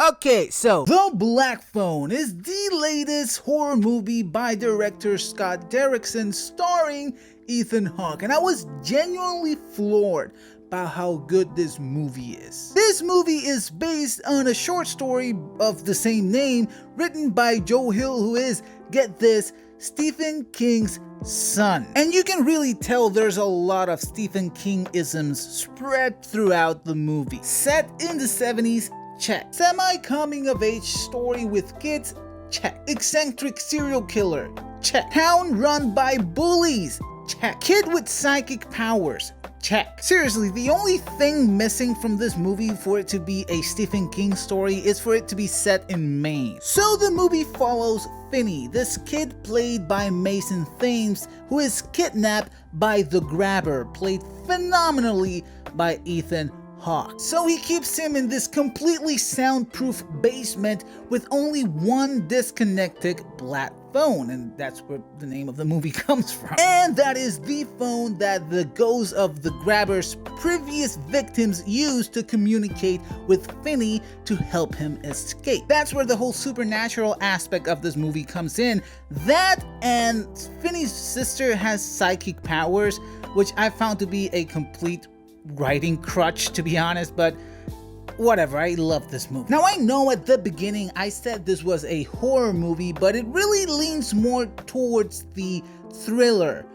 Okay, so The Black Phone is the latest horror movie by director Scott Derrickson starring Ethan Hawke, and I was genuinely floored by how good this movie is. This movie is based on a short story of the same name written by Joe Hill, who is, get this, Stephen King's son. And you can really tell there's a lot of Stephen King isms spread throughout the movie. Set in the 70s, check. Semi-coming of age story with kids, check. Eccentric serial killer, check. Town run by bullies, check. Kid with psychic powers, check. Seriously, the only thing missing from this movie for it to be a Stephen King story is for it to be set in Maine. So the movie follows Finney, this kid played by Mason Thames, who is kidnapped by the Grabber, played phenomenally by Ethan Hawke. So he keeps him in this completely soundproof basement with only one disconnected black phone, and that's where the name of the movie comes from. And that is the phone that the ghosts of the Grabber's previous victims used to communicate with Finney to help him escape. That's where the whole supernatural aspect of this movie comes in. That and Finney's sister has psychic powers, which I found to be a complete writing crutch, to be honest, but whatever, I love this movie. Now I know at the beginning I said this was a horror movie, but it really leans more towards the thriller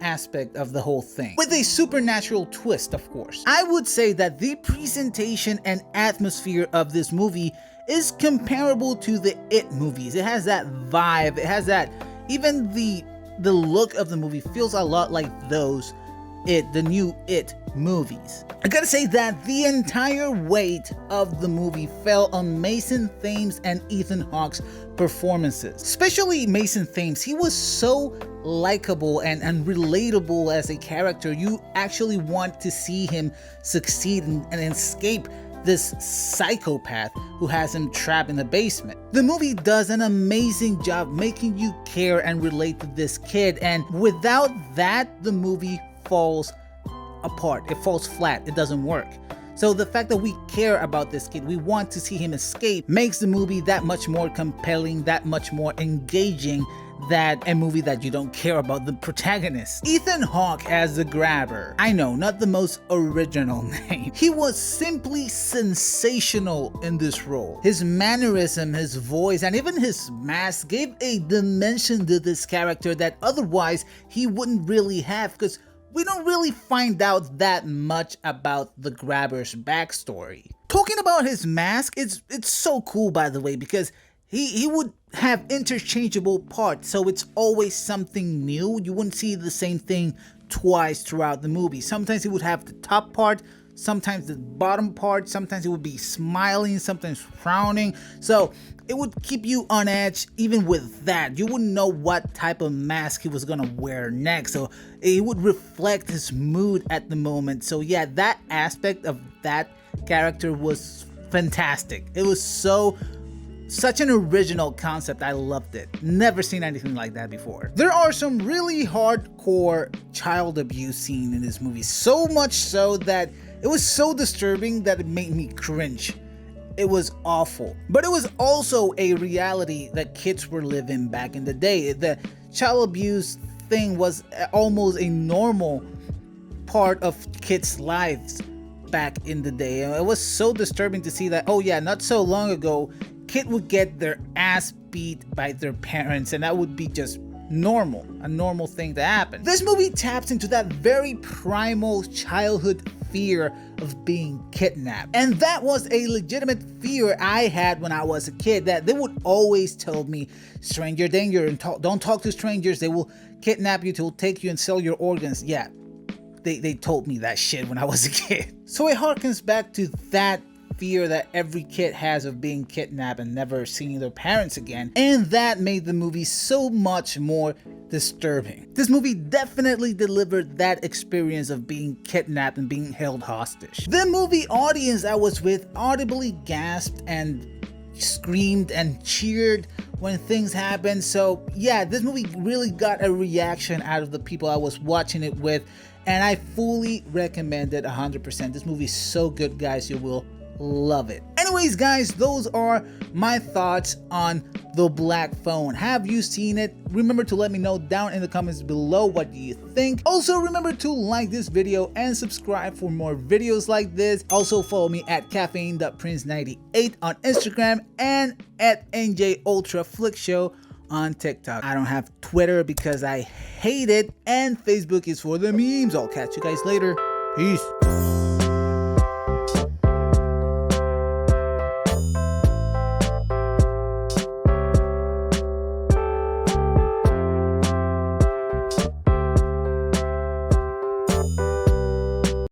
aspect of the whole thing, with a supernatural twist, of course. I would say that the presentation and atmosphere of this movie is comparable to the It movies. It has that vibe, it has that, even the look of the movie feels a lot like the new It movies. I gotta say that the entire weight of the movie fell on Mason Thames and Ethan Hawke's performances. Especially Mason Thames. He was so likable and relatable as a character. You actually want to see him succeed and escape this psychopath who has him trapped in the basement. The movie does an amazing job making you care and relate to this kid, and without that, the movie falls apart. It falls flat. It doesn't work. So the fact that we care about this kid, we want to see him escape, makes the movie that much more compelling, that much more engaging than a movie that you don't care about the protagonist. Ethan Hawke as the Grabber. I know, not the most original name. He was simply sensational in this role. His mannerism, his voice, and even his mask gave a dimension to this character that otherwise he wouldn't really have, because we don't really find out that much about the Grabber's backstory. Talking about his mask, it's so cool, by the way, because he would have interchangeable parts, so it's always something new. You wouldn't see the same thing twice throughout the movie. Sometimes he would have the top part, sometimes the bottom part, sometimes he would be smiling, sometimes frowning. So it would keep you on edge. Even with that, you wouldn't know what type of mask he was gonna wear next, so it would reflect his mood at the moment. So yeah, that aspect of that character was fantastic. It was such an original concept. I loved it. Never seen anything like that before. There are some really hardcore child abuse scenes in this movie, so much so that it was so disturbing that it made me cringe. It was awful. But it was also a reality that kids were living back in the day. The child abuse thing was almost a normal part of kids' lives back in the day. And it was so disturbing to see that, oh yeah, not so long ago, kid would get their ass beat by their parents, and that would be just normal, a normal thing to happen. This movie taps into that very primal childhood fear of being kidnapped, and that was a legitimate fear I had when I was a kid, that they would always tell me stranger danger and don't talk to strangers, they will kidnap you, to take you and sell your organs. Yeah, they told me that shit when I was a kid. So it harkens back to that fear that every kid has of being kidnapped and never seeing their parents again, and that made the movie so much more disturbing. This movie definitely delivered that experience of being kidnapped and being held hostage. The movie audience I was with audibly gasped and screamed and cheered when things happened. So yeah, this movie really got a reaction out of the people I was watching it with, and I fully recommend it 100%. This movie is so good, guys, you will love it. Anyways, guys, those are my thoughts on the Black Phone. Have you seen it? Remember to let me know down in the comments below what do you think. Also, remember to like this video and subscribe for more videos like this. Also, follow me at caffeine.prince98 on Instagram and at NJ Ultra Flick Show on TikTok. I don't have Twitter because I hate it, and Facebook is for the memes. I'll catch you guys later. Peace.